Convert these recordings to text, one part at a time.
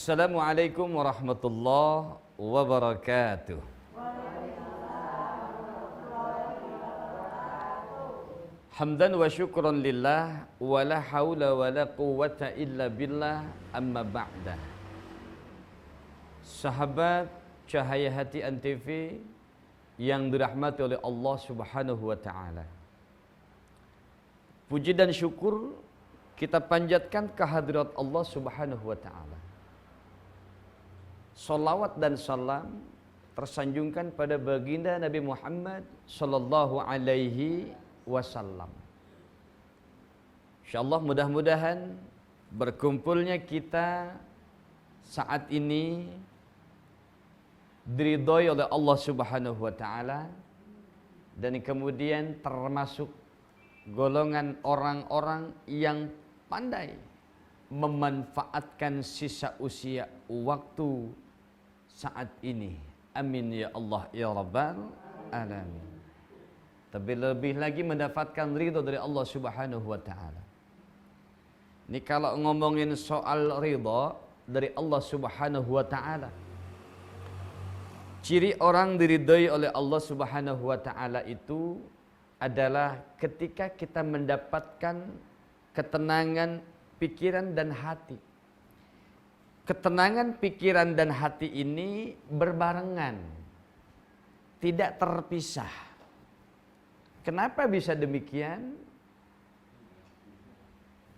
Assalamualaikum warahmatullahi wabarakatuh. Hamdan wa syukran lillah wa la hawla wa la quwwata illa billah, amma ba'da. Sahabat Cahaya Hati Antv yang dirahmati oleh Allah Subhanahu wa taala. Puji dan syukur kita panjatkan kehadirat Allah Subhanahu wa taala. Salawat dan salam tersanjungkan pada baginda Nabi Muhammad sallallahu alaihi wasallam. Insyaallah mudah-mudahan berkumpulnya kita saat ini diridhoi oleh Allah Subhanahu wa taala dan kemudian termasuk golongan orang-orang yang pandai memanfaatkan sisa usia waktu saat ini. Amin ya Allah ya Rabbal alamin. Lebih lagi mendapatkan ridho dari Allah Subhanahu wa taala. Ini kalau ngomongin soal ridho dari Allah Subhanahu wa taala, ciri orang diridhoi oleh Allah Subhanahu wa taala itu adalah ketika kita mendapatkan ketenangan pikiran dan hati. Ketenangan pikiran dan hati ini berbarengan, tidak terpisah. Kenapa bisa demikian?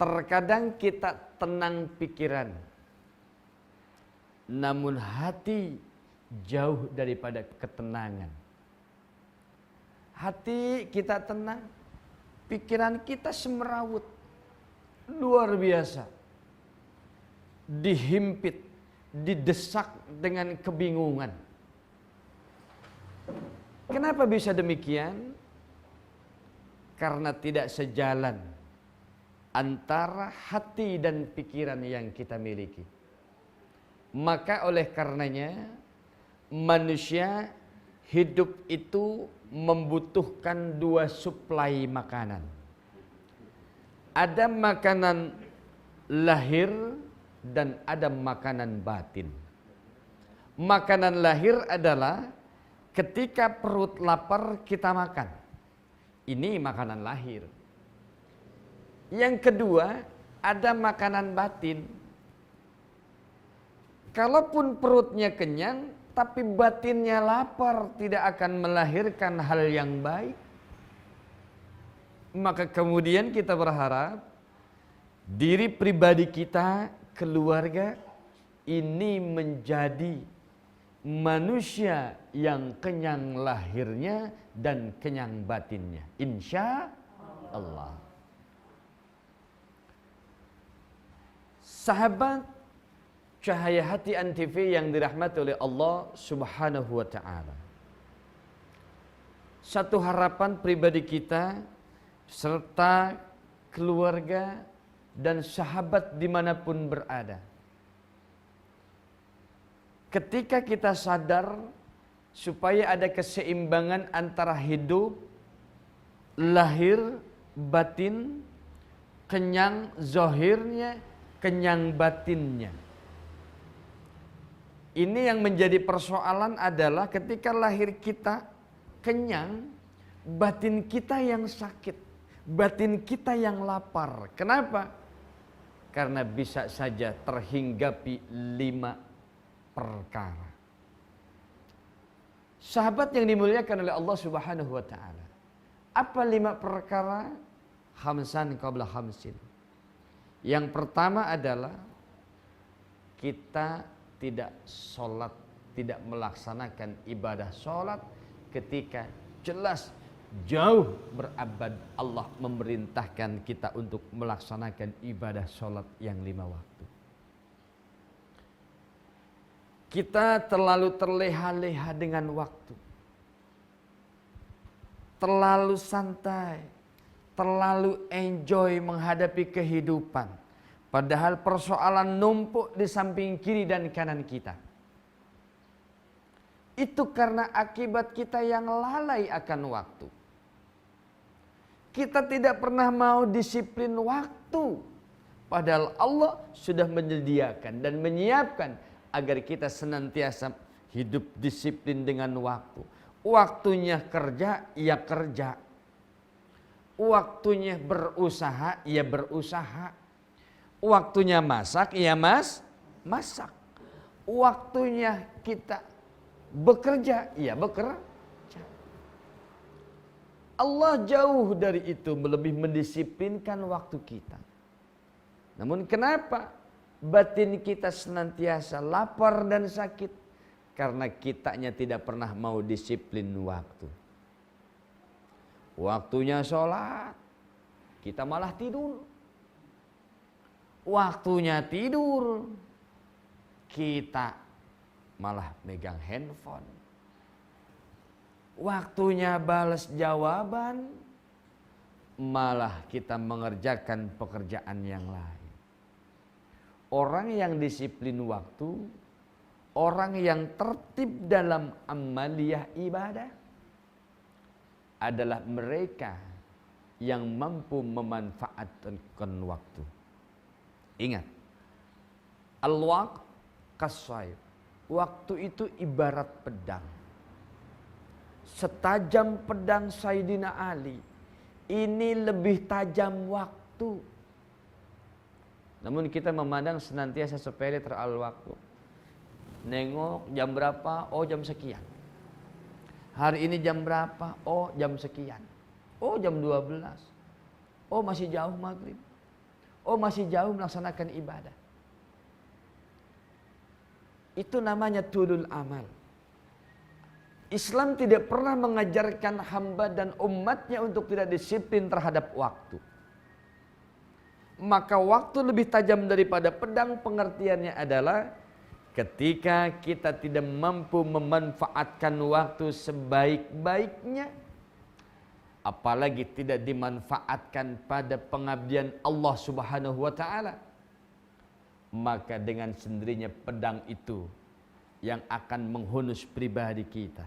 Terkadang kita tenang pikiran, namun hati jauh daripada ketenangan. Hati kita tenang, pikiran kita semerawut, luar biasa. Dihimpit, didesak dengan kebingungan. Kenapa bisa demikian? Karena tidak sejalan antara hati dan pikiran yang kita miliki. Maka oleh karenanya manusia hidup itu membutuhkan dua suplai makanan. Ada makanan lahir dan ada makanan batin. Makanan lahir adalah ketika perut lapar kita makan. Ini makanan lahir. Yang kedua, ada makanan batin. Kalaupun perutnya kenyang, tapi batinnya lapar, tidak akan melahirkan hal yang baik. Maka kemudian kita berharap diri pribadi kita, keluarga ini menjadi manusia yang kenyang lahirnya dan kenyang batinnya, insya Allah. Sahabat Cahaya Hati Antv yang dirahmati oleh Allah Subhanahu wa taala, satu harapan pribadi kita serta keluarga dan sahabat dimanapun berada, ketika kita sadar supaya ada keseimbangan antara hidup, lahir, batin, kenyang zahirnya, kenyang batinnya. Ini yang menjadi persoalan adalah ketika lahir kita kenyang, batin kita yang sakit, batin kita yang lapar. Kenapa? Karena bisa saja terhinggapi 5 perkara. Sahabat yang dimuliakan oleh Allah Subhanahu wa taala. Apa 5 perkara? Khamsan qabla khamsin. Yang pertama adalah kita tidak sholat, tidak melaksanakan ibadah sholat ketika jelas jauh berabad Allah memerintahkan kita untuk melaksanakan ibadah sholat yang 5 waktu. Kita terlalu terleha-leha dengan waktu, terlalu santai, terlalu enjoy menghadapi kehidupan, padahal persoalan numpuk di samping kiri dan kanan kita. Itu karena akibat kita yang lalai akan waktu. Kita tidak pernah mau disiplin waktu. Padahal Allah sudah menyediakan dan menyiapkan agar kita senantiasa hidup disiplin dengan waktu. Waktunya kerja, ya kerja. Waktunya berusaha, ya berusaha. Waktunya masak, ya masak. Waktunya kita bekerja, ya bekerja. Allah jauh dari itu lebih mendisiplinkan waktu kita. Namun kenapa batin kita senantiasa lapar dan sakit? Karena kitanya tidak pernah mau disiplin waktu. Waktunya sholat, kita malah tidur. Waktunya tidur, kita malah megang handphone. Waktunya balas jawaban, malah kita mengerjakan pekerjaan yang lain. Orang yang disiplin waktu, orang yang tertib dalam amaliyah ibadah adalah mereka yang mampu memanfaatkan waktu. Ingat, al-waqt kasayf. Waktu itu ibarat pedang. Setajam pedang Sayyidina Ali, ini lebih tajam waktu. Namun kita memandang senantiasa sepele terlalu waktu. Nengok jam berapa? Oh jam sekian. Hari ini jam berapa? Oh jam sekian. Oh jam 12. Oh masih jauh maghrib. Oh masih jauh melaksanakan ibadah. Itu namanya tulul amal. Islam tidak pernah mengajarkan hamba dan umatnya untuk tidak disiplin terhadap waktu. Maka waktu lebih tajam daripada pedang, pengertiannya adalah ketika kita tidak mampu memanfaatkan waktu sebaik-baiknya, apalagi tidak dimanfaatkan pada pengabdian Allah Subhanahu wa taala, maka dengan sendirinya pedang itu yang akan menghunus pribadi kita.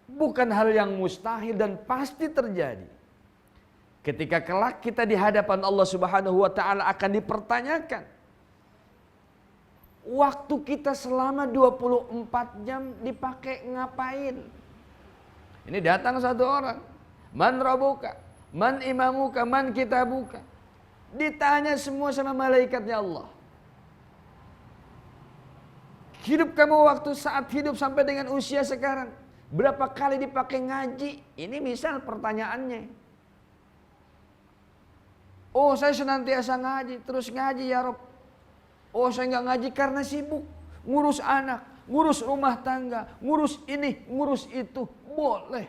Bukan hal yang mustahil dan pasti terjadi. Ketika kelak kita di hadapan Allah Subhanahu wa taala akan dipertanyakan, waktu kita selama 24 jam dipakai ngapain? Ini datang satu orang, man rabbuka, man imamuka, man kitabuka. Ditanya semua sama malaikatnya Allah. Hidup kamu waktu saat hidup sampai dengan usia sekarang, berapa kali dipakai ngaji? Ini misal pertanyaannya. Oh saya senantiasa ngaji, terus ngaji ya Rob. Oh saya nggak ngaji karena sibuk, ngurus anak, ngurus rumah tangga, ngurus ini, ngurus itu, boleh.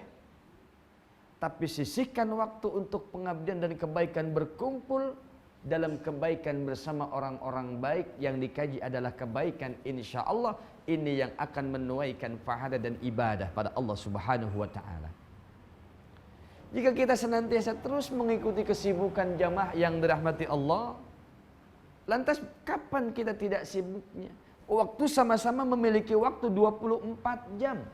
Tapi sisihkan waktu untuk pengabdian dan kebaikan, berkumpul dalam kebaikan bersama orang-orang baik. Yang dikaji adalah kebaikan, insya Allah ini yang akan menuaikan pahala dan ibadah pada Allah Subhanahu wa taala. Jika kita senantiasa terus mengikuti kesibukan jamaah yang dirahmati Allah, lantas kapan kita tidak sibuknya? Waktu sama-sama memiliki waktu 24 jam.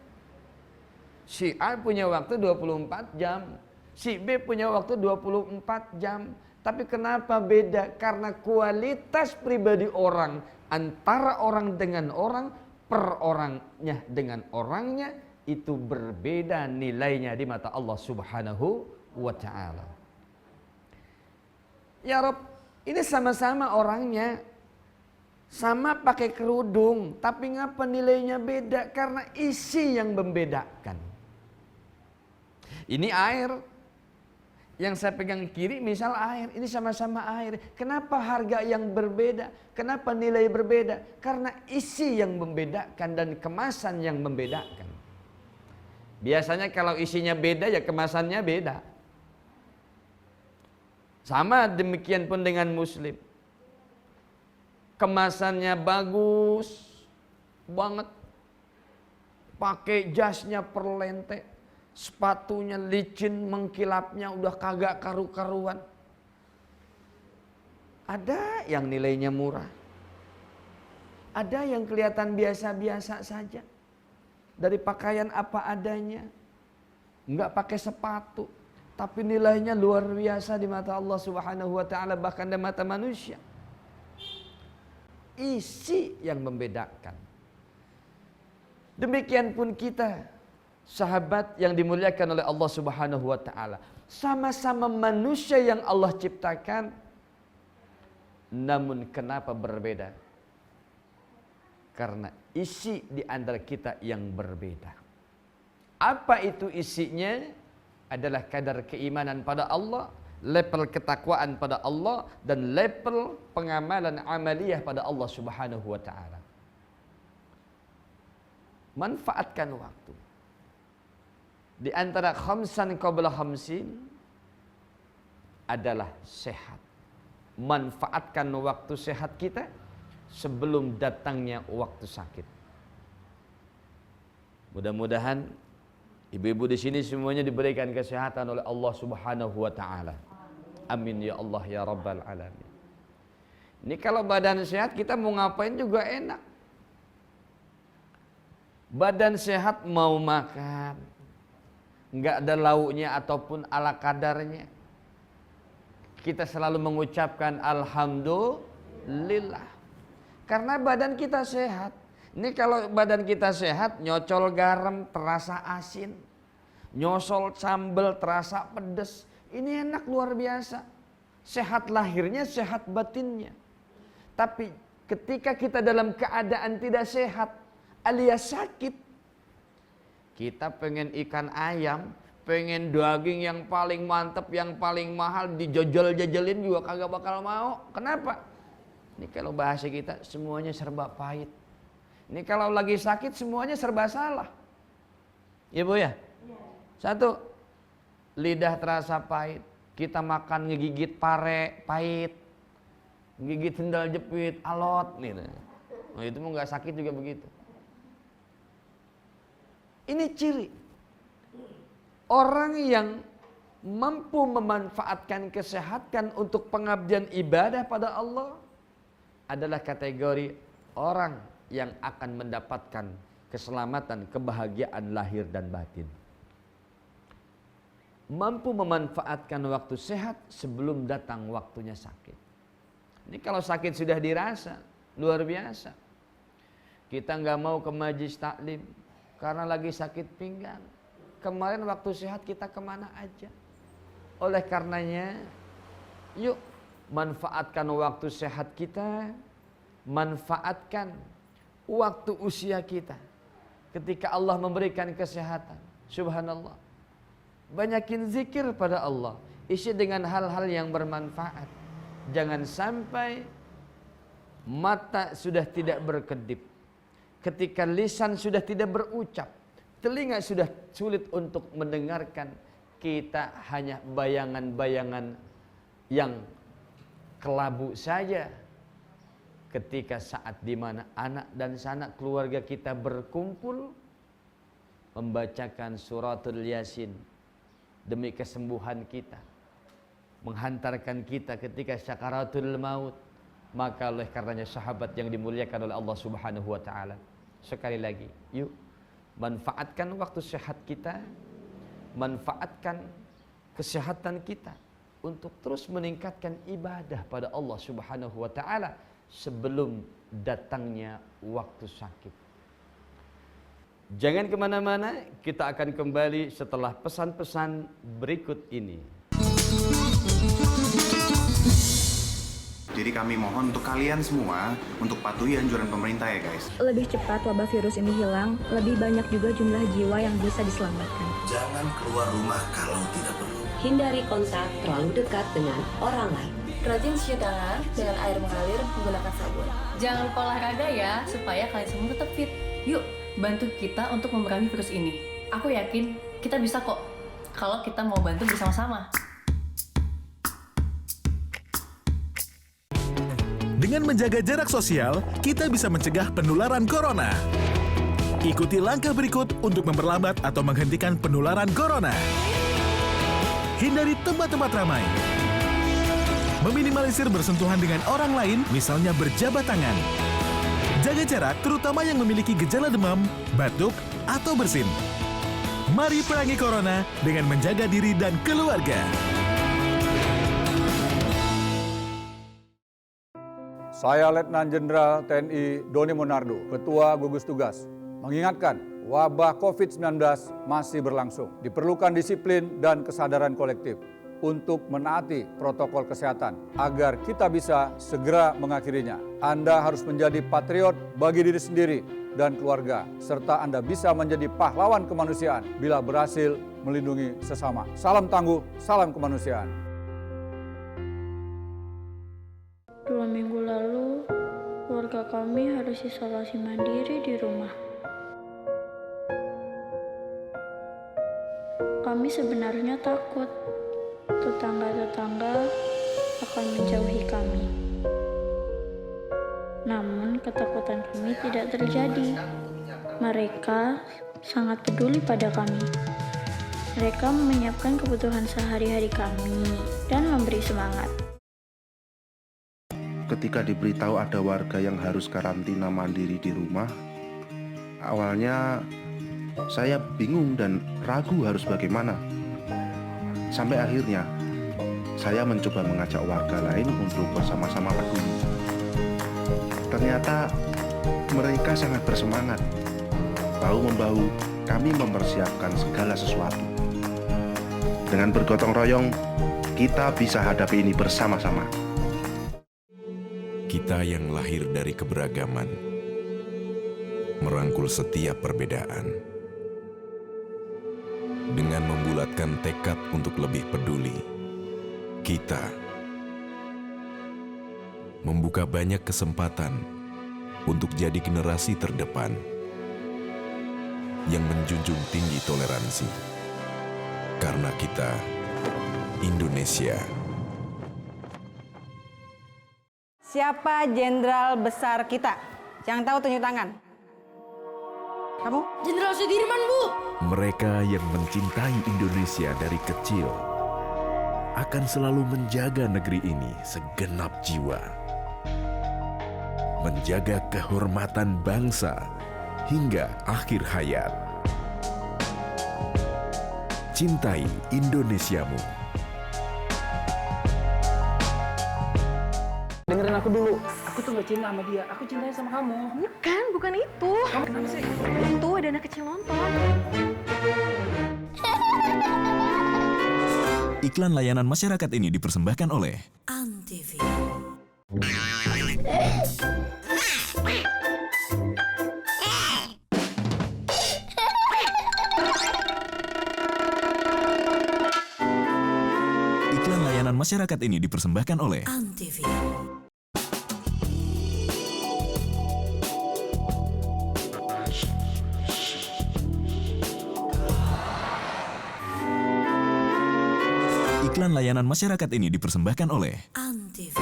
Si A punya waktu 24 jam, si B punya waktu 24 jam. Tapi kenapa beda? Karena kualitas pribadi orang antara orang dengan orang, per orangnya dengan orangnya, itu berbeda nilainya di mata Allah Subhanahu wa taala. Ya Rob, ini sama-sama orangnya, sama pakai kerudung, tapi ngapa nilainya beda? Karena isi yang membedakan. Ini air, yang saya pegang kiri misal air, ini sama-sama air. Kenapa harga yang berbeda? Kenapa nilai berbeda? Karena isi yang membedakan dan kemasan yang membedakan. Biasanya kalau isinya beda ya kemasannya beda. Sama demikian pun dengan muslim. Kemasannya bagus banget. Pakai jasnya perlente, sepatunya licin, mengkilapnya udah kagak karu-karuan. Ada yang nilainya murah. Ada yang kelihatan biasa-biasa saja. Dari pakaian apa adanya, nggak pakai sepatu, tapi nilainya luar biasa di mata Allah Subhanahu wa taala, bahkan di mata manusia. Isi yang membedakan. Demikian pun kita, sahabat yang dimuliakan oleh Allah Subhanahu wa taala, sama-sama manusia yang Allah ciptakan, namun kenapa berbeda? Karena isi di antara kita yang berbeda. Apa itu isinya? Adalah kadar keimanan pada Allah, level ketakwaan pada Allah, dan level pengamalan amaliyah pada Allah Subhanahu wa taala. Manfaatkan waktu. Di antara khamsan qabla khamsin adalah sehat. Manfaatkan waktu sehat kita sebelum datangnya waktu sakit. Mudah-mudahan ibu-ibu di sini semuanya diberikan kesehatan oleh Allah Subhanahu wa taala. Amin ya Allah ya rabbal alamin. Ini kalau badan sehat kita mau ngapain juga enak. Badan sehat mau makan, enggak ada lauknya ataupun ala kadarnya, kita selalu mengucapkan alhamdulillah. Karena badan kita sehat. Ini kalau badan kita sehat, nyocol garam terasa asin, nyosol sambal terasa pedas. Ini enak luar biasa. Sehat lahirnya, sehat batinnya. Tapi ketika kita dalam keadaan tidak sehat alias sakit, kita pengen ikan ayam, pengen daging yang paling mantap, yang paling mahal, dijajal-jajalin juga kagak bakal mau. Kenapa? Ini kalau bahasa kita semuanya serba pahit. Ini kalau lagi sakit semuanya serba salah. Ya Bu ya? Satu, lidah terasa pahit. Kita makan ngegigit pare, pahit. Ngegigit sendal jepit, alot. Nih. Nah itu mau gak sakit juga begitu. Ini ciri orang yang mampu memanfaatkan kesehatan untuk pengabdian ibadah pada Allah adalah kategori orang yang akan mendapatkan keselamatan, kebahagiaan lahir dan batin. Mampu memanfaatkan waktu sehat sebelum datang waktunya sakit. Ini kalau sakit sudah dirasa, luar biasa. Kita nggak mau ke majlis taklim karena lagi sakit pinggang. Kemarin waktu sehat kita kemana aja. Oleh karenanya, yuk manfaatkan waktu sehat kita, manfaatkan waktu usia kita. Ketika Allah memberikan kesehatan, subhanallah, banyakin zikir pada Allah, isi dengan hal-hal yang bermanfaat. Jangan sampai mata sudah tidak berkedip, ketika lisan sudah tidak berucap, telinga sudah sulit untuk mendengarkan, kita hanya bayangan-bayangan yang kelabu saja. Ketika saat dimana anak dan sanak keluarga kita berkumpul membacakan suratul Yasin demi kesembuhan kita, menghantarkan kita ketika syakaratul maut, maka oleh karenanya sahabat yang dimuliakan oleh Allah Subhanahu wa taala, sekali lagi, yuk manfaatkan waktu sehat kita, manfaatkan kesehatan kita untuk terus meningkatkan ibadah pada Allah Subhanahu wa taala sebelum datangnya waktu sakit. Jangan kemana-mana, kita akan kembali setelah pesan-pesan berikut ini. Jadi kami mohon untuk kalian semua untuk patuhi anjuran pemerintah ya guys. Lebih cepat wabah virus ini hilang, lebih banyak juga jumlah jiwa yang bisa diselamatkan. Jangan keluar rumah kalau tidak perlu. Hindari kontak terlalu dekat dengan orang lain. Rajin cuci tangan dengan air mengalir menggunakan sabun. Jangan lupa olahraga ya, supaya kalian semua tetap fit. Yuk, bantu kita untuk memerangi virus ini. Aku yakin kita bisa kok, kalau kita mau bantu bersama-sama. Dengan menjaga jarak sosial, kita bisa mencegah penularan corona. Ikuti langkah berikut untuk memperlambat atau menghentikan penularan corona. Hindari tempat-tempat ramai. Meminimalisir bersentuhan dengan orang lain, misalnya berjabat tangan. Jaga jarak, terutama yang memiliki gejala demam, batuk, atau bersin. Mari perangi Corona dengan menjaga diri dan keluarga. Saya Letnan Jenderal TNI Doni Monardo, Ketua Gugus Tugas, mengingatkan wabah COVID-19 masih berlangsung. Diperlukan disiplin dan kesadaran kolektif untuk menaati protokol kesehatan agar kita bisa segera mengakhirinya. Anda harus menjadi patriot bagi diri sendiri dan keluarga, serta Anda bisa menjadi pahlawan kemanusiaan bila berhasil melindungi sesama. Salam tangguh, salam kemanusiaan. 2 minggu lalu, keluarga kami harus isolasi mandiri di rumah. Kami sebenarnya takut tetangga-tetangga akan menjauhi kami. Namun ketakutan kami tidak terjadi. Mereka sangat peduli pada kami. Mereka menyiapkan kebutuhan sehari-hari kami dan memberi semangat. Ketika diberitahu ada warga yang harus karantina mandiri di rumah, awalnya saya bingung dan ragu harus bagaimana. Sampai akhirnya saya mencoba mengajak warga lain untuk bersama-sama peduli. Ternyata mereka sangat bersemangat. Bahu-membahu kami mempersiapkan segala sesuatu. Dengan bergotong royong, kita bisa hadapi ini bersama-sama. Kita yang lahir dari keberagaman, merangkul setiap perbedaan. Dengan membulatkan tekad untuk lebih peduli, kita membuka banyak kesempatan untuk jadi generasi terdepan yang menjunjung tinggi toleransi. Karena kita Indonesia. Siapa jenderal besar kita? Yang tahu tunjuk tangan. Kamu? Jenderal Sudirman, Bu. Mereka yang mencintai Indonesia dari kecil akan selalu menjaga negeri ini segenap jiwa. Menjaga kehormatan bangsa hingga akhir hayat. Cintai Indonesiamu. Dengerin aku dulu. Aku tuh gak cinta sama dia. Aku cintanya sama kamu. Bukan itu. Kamu kenapa sih? Itu ada anak kecil nonton. Iklan layanan masyarakat ini dipersembahkan oleh Antv. Iklan layanan masyarakat ini dipersembahkan oleh Antv. Iklan layanan masyarakat ini dipersembahkan oleh Antv.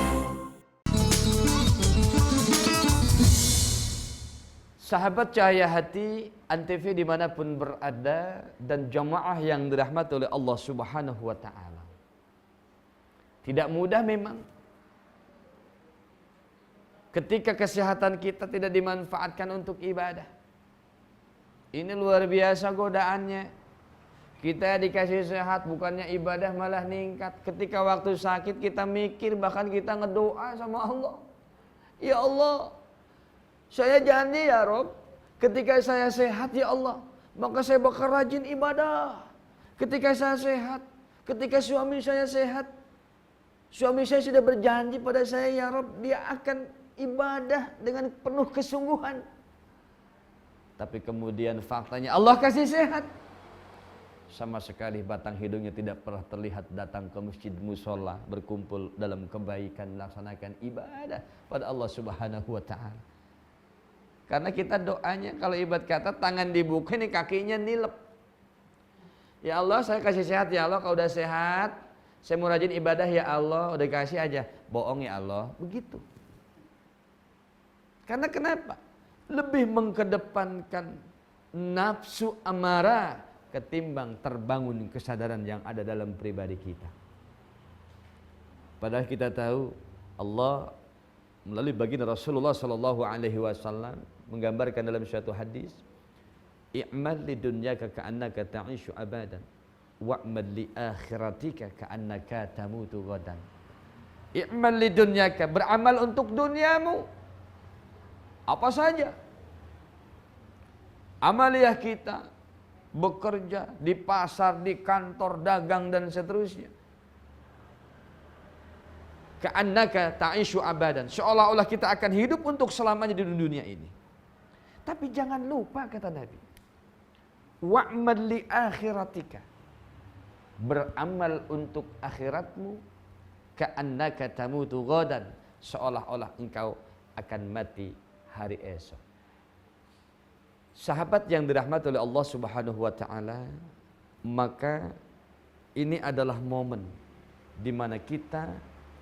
Sahabat cahaya hati, Antv dimanapun berada, dan jamaah yang dirahmati oleh Allah Subhanahu wa Ta'ala. Tidak mudah memang ketika kesehatan kita tidak dimanfaatkan untuk ibadah. Ini luar biasa godaannya. Kita dikasih sehat, bukannya ibadah malah ningkat. Ketika waktu sakit kita mikir, bahkan kita ngedoa sama Allah. Ya Allah, saya janji ya Rob, ketika saya sehat ya Allah, maka saya bakal rajin ibadah. Ketika saya sehat, ketika suami saya sehat, suami saya sudah berjanji pada saya ya Rob, dia akan ibadah dengan penuh kesungguhan. Tapi kemudian faktanya Allah kasih sehat. Sama sekali batang hidungnya tidak pernah terlihat datang ke masjid musola, berkumpul dalam kebaikan, melaksanakan ibadah pada Allah Subhanahu wa Ta'ala. Karena kita doanya kalau ibadah kata tangan dibuka, ini kakinya nilep. Ya Allah, saya kasih sehat ya Allah. Kalau udah sehat, saya mau rajin ibadah ya Allah. Udah kasih aja, bohong ya Allah. Begitu. Karena kenapa? Lebih mengkedepankan nafsu amarah ketimbang terbangun kesadaran yang ada dalam pribadi kita. Padahal kita tahu Allah melalui baginda Rasulullah sallallahu alaihi wasallam menggambarkan dalam suatu hadis, i'mal li dunyaka ka'annaka ta'ishu abadan wa'mal li akhiratika ka'annaka tamutu ghadan. I'mal li dunyaka, beramal untuk duniamu. Apa saja. Amaliah kita, bekerja di pasar, di kantor, dagang dan seterusnya. Ka'annaka ta'ishu abadan. Seolah-olah kita akan hidup untuk selamanya di dunia ini. Tapi jangan lupa kata Nabi. Wa'mal li akhiratika. Beramal untuk akhiratmu. Ka'annaka tamutu ghadan. Seolah-olah engkau akan mati hari esok. Sahabat yang dirahmati oleh Allah Subhanahu wa taala, maka ini adalah momen di mana kita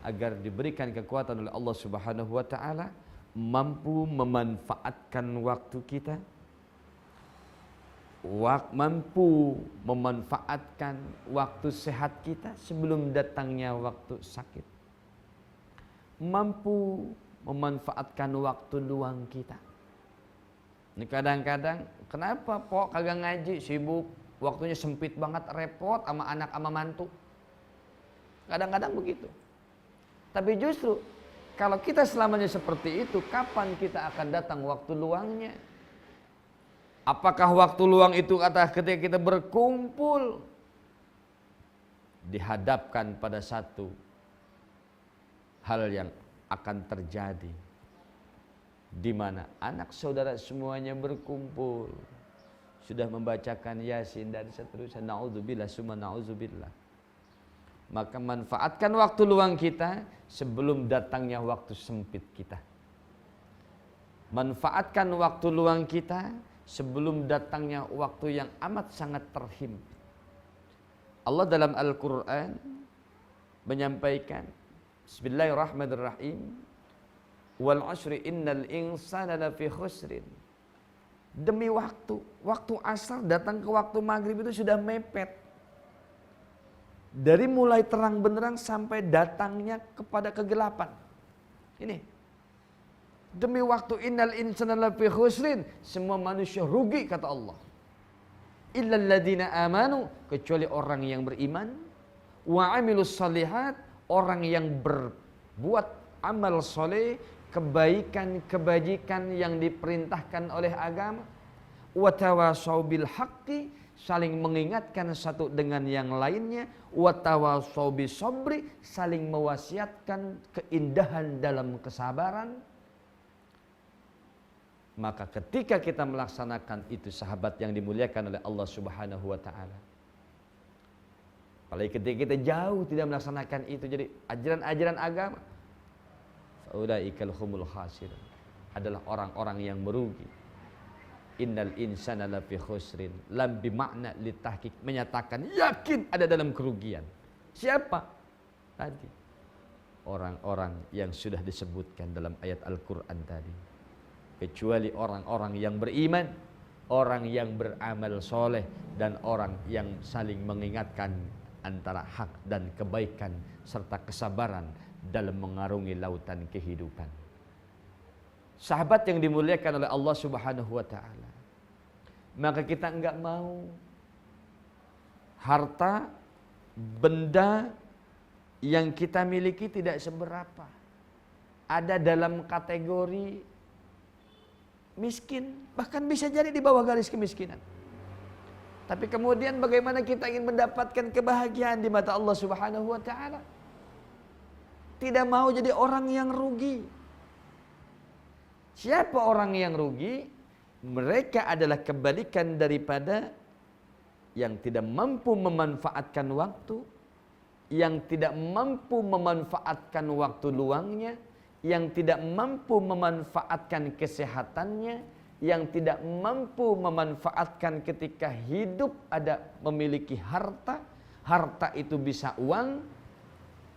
agar diberikan kekuatan oleh Allah Subhanahu wa taala mampu memanfaatkan waktu kita, mampu memanfaatkan waktu sehat kita sebelum datangnya waktu sakit, mampu memanfaatkan waktu luang kita. Ini kadang-kadang, kenapa Pok kagak ngaji, sibuk, waktunya sempit banget, repot sama anak sama mantu. Kadang-kadang begitu. Tapi justru kalau kita selamanya seperti itu, kapan kita akan datang waktu luangnya? Apakah waktu luang itu ketika kita berkumpul dihadapkan pada satu hal yang akan terjadi, di mana anak saudara semuanya berkumpul, sudah membacakan Yasin dan seterusnya, naudzubillah summa naudzubillah. Maka manfaatkan waktu luang kita sebelum datangnya waktu sempit kita. Manfaatkan waktu luang kita sebelum datangnya waktu yang amat sangat terhimpit. Allah dalam Al-Quran menyampaikan, Bismillahirrahmanirrahim, wal asri innal insana lafi khusrin. Demi waktu asar datang ke waktu maghrib itu sudah mepet. Dari mulai terang benderang sampai datangnya kepada kegelapan. Ini. Demi waktu innal insana lafi khusrin, semua manusia rugi kata Allah. Illal ladzina amanu, kecuali orang yang beriman, wa amilus shalihat, orang yang berbuat amal soleh, kebaikan-kebajikan yang diperintahkan oleh agama, wa tawasau bil haqqi, saling mengingatkan satu dengan yang lainnya, wa tawasau bis sabri, saling mewasiatkan keindahan dalam kesabaran. Maka ketika kita melaksanakan itu, sahabat yang dimuliakan oleh Allah Subhanahu wa taala, apalagi ketika kita jauh tidak melaksanakan itu, jadi ajaran-ajaran agama, ulaikal humul khasirun, adalah orang-orang yang merugi. Innal insana lafi khusrin, lam bimakna litahqiq, menyatakan yakin ada dalam kerugian. Siapa? Tadi orang-orang yang sudah disebutkan dalam ayat Al-Quran tadi, kecuali orang-orang yang beriman, orang yang beramal soleh, dan orang yang saling mengingatkan antara hak dan kebaikan serta kesabaran dalam mengarungi lautan kehidupan. Sahabat yang dimuliakan oleh Allah Subhanahu wa taala, maka kita enggak mau harta benda yang kita miliki tidak seberapa, ada dalam kategori miskin, bahkan bisa jadi di bawah garis kemiskinan. Tapi kemudian bagaimana kita ingin mendapatkan kebahagiaan di mata Allah Subhanahu wa taala? Tidak mau jadi orang yang rugi. Siapa orang yang rugi? Mereka adalah kebalikan daripada yang tidak mampu memanfaatkan waktu, yang tidak mampu memanfaatkan waktu luangnya, yang tidak mampu memanfaatkan kesehatannya, yang tidak mampu memanfaatkan ketika hidup ada memiliki harta. Harta itu bisa uang,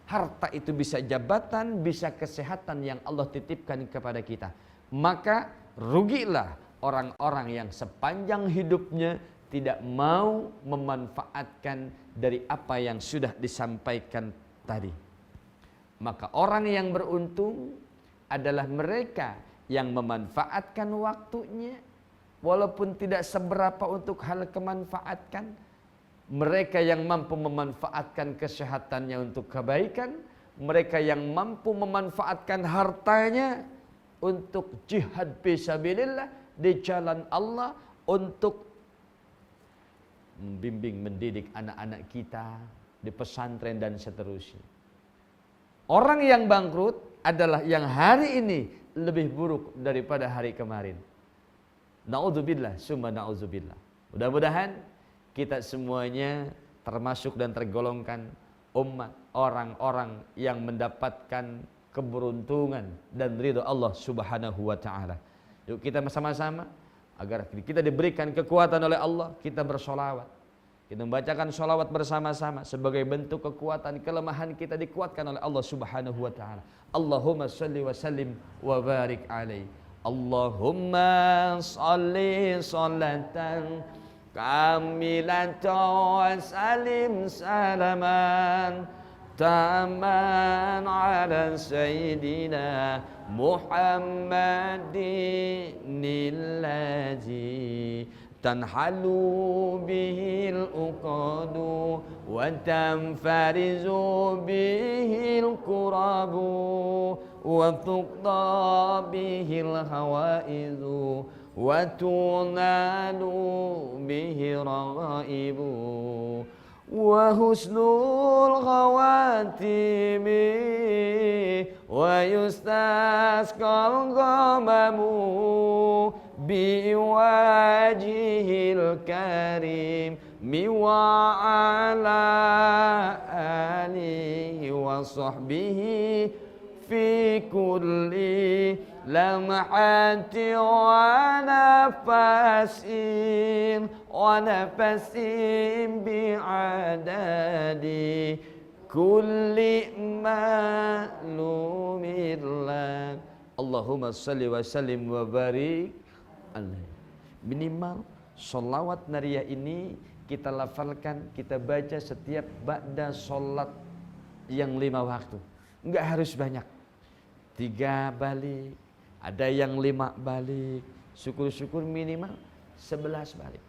harta itu bisa jabatan, bisa kesehatan yang Allah titipkan kepada kita. Maka rugilah orang-orang yang sepanjang hidupnya tidak mau memanfaatkan dari apa yang sudah disampaikan tadi. Maka orang yang beruntung adalah mereka yang memanfaatkan waktunya walaupun tidak seberapa untuk hal kemanfaatkan, mereka yang mampu memanfaatkan kesehatannya untuk kebaikan, mereka yang mampu memanfaatkan hartanya untuk jihad fisabilillah di jalan Allah, untuk membimbing mendidik anak-anak kita di pesantren dan seterusnya. Orang yang bangkrut adalah yang hari ini lebih buruk daripada hari kemarin. Na'udzubillah, summa na'udzubillah. Mudah-mudahan kita semuanya termasuk dan tergolongkan umat orang-orang yang mendapatkan keberuntungan dan ridha Allah Subhanahu wa taala. Yuk kita bersama-sama agar kita diberikan kekuatan oleh Allah, kita bersolawat. Kita membacakan sholawat bersama-sama sebagai bentuk kekuatan, kelemahan kita dikuatkan oleh Allah Subhanahu wa taala. Allahumma shalli wa sallim wa barik alaihi. Allahumma shalli sholatan kamilatan wa salim salaman taman ala sayyidina Muhammadin alladzi tanhalu bihil uqadu wa tanfarizu bihil qurabu wa tuqda bihil hawaizu wa tunalu bihi raibu wa husnul khawatimi wa yustasqal ghamamu biwajihil karim wa ala alihi wa sahbihi fi kulli lamhati wa nafasin bi'adadi kulli ma'lumillah. Allahumma salli wa sallim wa barik alaih. Minimal sholawat nariyah ini kita lafalkan, kita baca setiap ba'da sholat yang 5 waktu. Enggak harus banyak, 3 balik, ada yang 5 balik, syukur-syukur minimal 11 balik.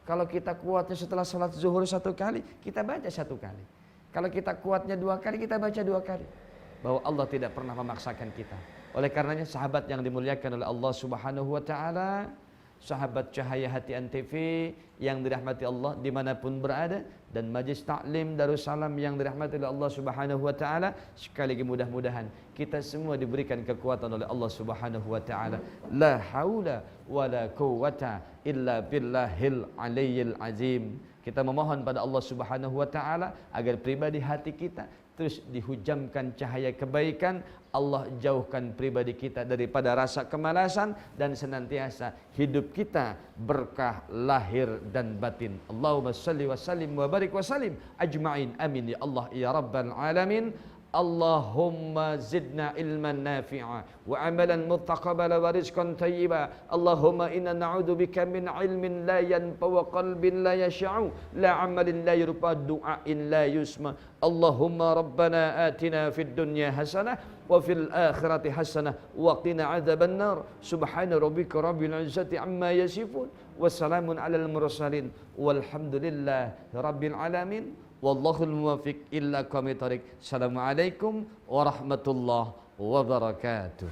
Kalau kita kuatnya setelah sholat zuhur 1 kali, kita baca 1 kali. Kalau kita kuatnya 2 kali, kita baca 2 kali. Bahwa Allah tidak pernah memaksakan kita. Oleh karenanya sahabat yang dimuliakan oleh Allah Subhanahu wa taala, sahabat Cahaya Hati Antv yang dirahmati Allah dimanapun berada, dan Majlis Taklim Darussalam yang dirahmati oleh Allah Subhanahu wa taala, sekali lagi mudah-mudahan kita semua diberikan kekuatan oleh Allah Subhanahu wa taala. La haula wala quwwata illa billahil aliyyil azim. Kita memohon pada Allah Subhanahu wa taala agar pribadi hati kita terus dihujamkan cahaya kebaikan, Allah jauhkan pribadi kita daripada rasa kemalasan, dan senantiasa hidup kita berkah lahir dan batin. Allahumma salli wa sallim wa barik wa sallim ajma'in, amin ya Allah ya rabbal alamin. Allahumma zidna ilman nafi'a wa amalan mutaqabbala wa rizqan tayyiba. Allahumma inna na'udzubika min ilmin la yanfa wa qalbin la yasha'u la amalin la yurfa du'ain la yusma. Allahumma rabbana atina fid dunya hasanah wa fil akhirati hasanah wa qina adzaban nar. Subhana rabbika rabbil izzati amma yasifun wa salamun alal mursalin walhamdulillahi rabbil alamin. Wallahul muwaffiq illa qawmi thariq. Assalamualaikum warahmatullahi wabarakatuh.